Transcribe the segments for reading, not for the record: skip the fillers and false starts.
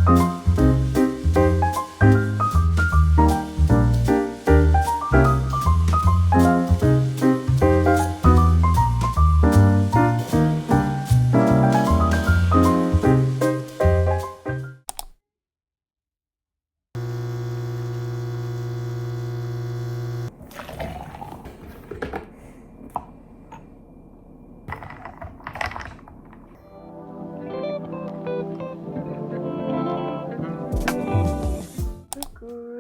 Coucou,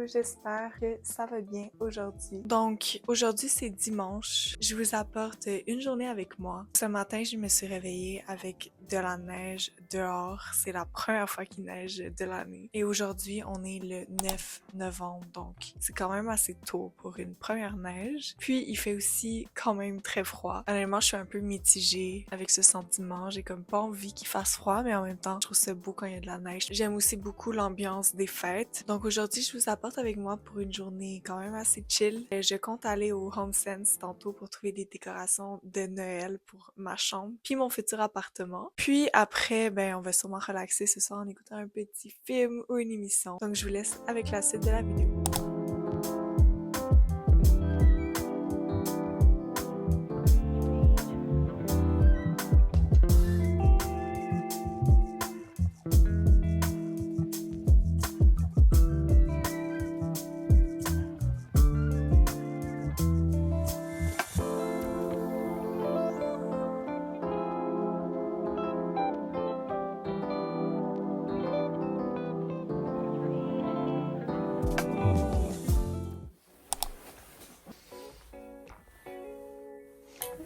j'espère que ça va bien aujourd'hui. Donc, aujourd'hui c'est dimanche. Je vous apporte une journée avec moi. Ce matin, je me suis réveillée avec de la neige dehors. C'est la première fois qu'il neige de l'année. Et aujourd'hui, on est le 9 novembre, donc c'est quand même assez tôt pour une première neige. Puis, il fait aussi quand même très froid. Honnêtement, je suis un peu mitigée avec ce sentiment. J'ai comme pas envie qu'il fasse froid, mais en même temps, je trouve ça beau quand il y a de la neige. J'aime aussi beaucoup l'ambiance des fêtes. Donc aujourd'hui, je vous apporte avec moi pour une journée quand même assez chill. Je compte aller au HomeSense tantôt pour trouver des décorations de Noël pour ma chambre, puis mon futur appartement. Puis après, on va sûrement relaxer ce soir en écoutant un petit film ou une émission. Donc je vous laisse avec la suite de la vidéo.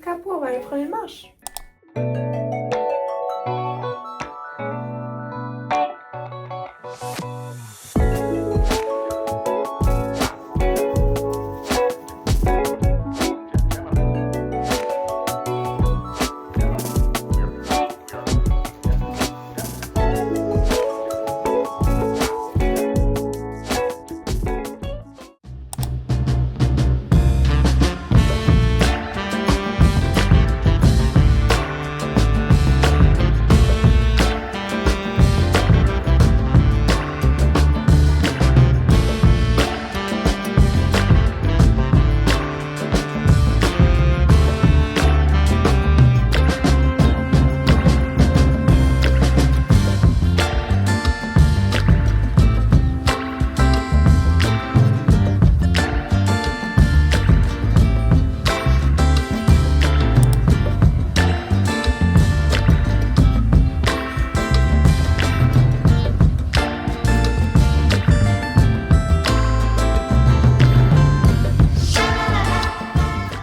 Capot, on va aller prendre une marche.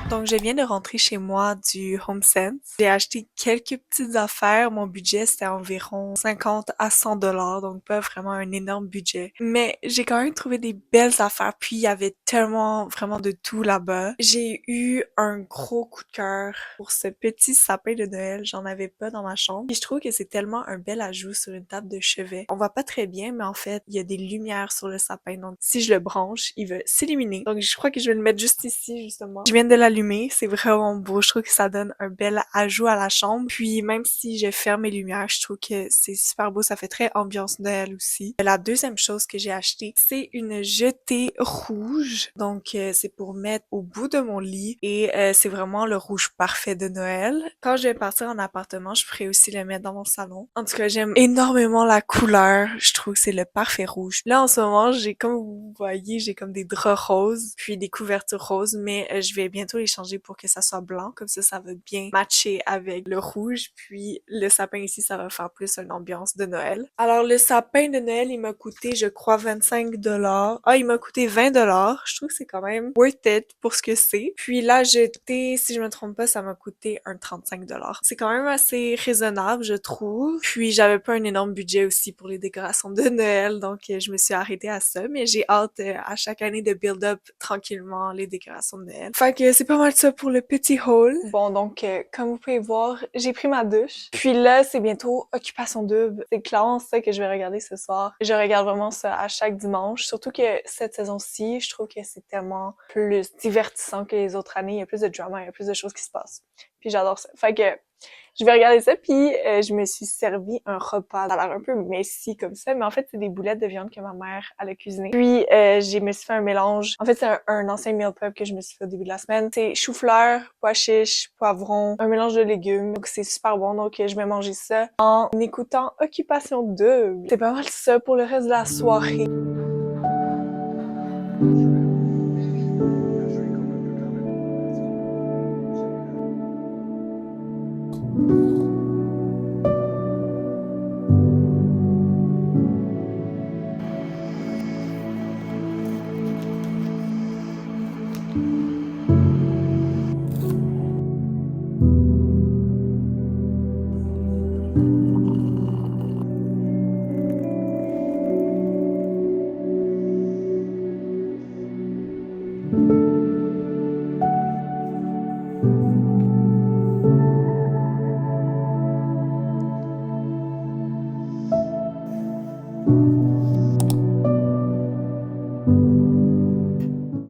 Donc, je viens de rentrer chez moi du HomeSense. J'ai acheté quelques petites affaires. Mon budget, c'était environ 50 à 100 dollars, donc pas vraiment un énorme budget. Mais j'ai quand même trouvé des belles affaires. Puis, il y avait tellement, vraiment de tout là-bas. J'ai eu un gros coup de cœur pour ce petit sapin de Noël. J'en avais pas dans ma chambre. Et je trouve que c'est tellement un bel ajout sur une table de chevet. On voit pas très bien, mais en fait, il y a des lumières sur le sapin. Donc, si je le branche, il va s'illuminer. Donc, je crois que je vais le mettre juste ici, justement. Je viens de l'allumer. C'est vraiment beau. Je trouve que ça donne un bel ajout à la chambre. Puis, même si je ferme mes lumières, je trouve que c'est super beau. Ça fait très ambiance Noël aussi. La deuxième chose que j'ai acheté, c'est une jetée rouge. Donc, c'est pour mettre au bout de mon lit. Et c'est vraiment le rouge parfait de Noël. Quand je vais partir en appartement, je pourrais aussi le mettre dans mon salon. En tout cas, j'aime énormément la couleur. Je trouve que c'est le parfait rouge. Là, en ce moment, comme vous voyez, j'ai comme des draps roses, puis des couvertures roses, mais je vais bientôt les changer pour que ça soit blanc. Comme ça va bien matcher avec le rouge. Puis le sapin ici, ça va faire plus une ambiance de Noël. Alors, le sapin de Noël, il m'a coûté, je crois, 25 dollars. Ah, il m'a coûté 20 dollars. Je trouve que c'est quand même worth it pour ce que c'est. Puis là, si je me trompe pas, ça m'a coûté un 35 dollars. C'est quand même assez raisonnable, je trouve. Puis j'avais pas un énorme budget aussi pour les décorations de Noël, donc je me suis arrêtée à ça. Mais j'ai hâte à chaque année de build up tranquillement les décorations de Noël. Fait que c'est pas mal ça pour le petit haul. Bon, donc comme vous pouvez voir, j'ai pris ma douche. Puis là, c'est bientôt Occupation Double. C'est clairement ça que je vais regarder ce soir. Je regarde vraiment ça à chaque dimanche. Surtout que cette saison-ci, je trouve que c'est tellement plus divertissant que les autres années. Il y a plus de drama, il y a plus de choses qui se passent. Puis j'adore ça. Fait que Je vais regarder ça, puis je me suis servi un repas. Ça a l'air un peu messy comme ça, mais en fait, c'est des boulettes de viande que ma mère, elle a cuisiné. Puis, je me suis fait un mélange. En fait, c'est un ancien meal prep que je me suis fait au début de la semaine. C'est chou-fleur, pois chiches, poivron, un mélange de légumes. Donc, c'est super bon. Donc, je vais manger ça en écoutant Occupation Double. C'est pas mal ça pour le reste de la soirée.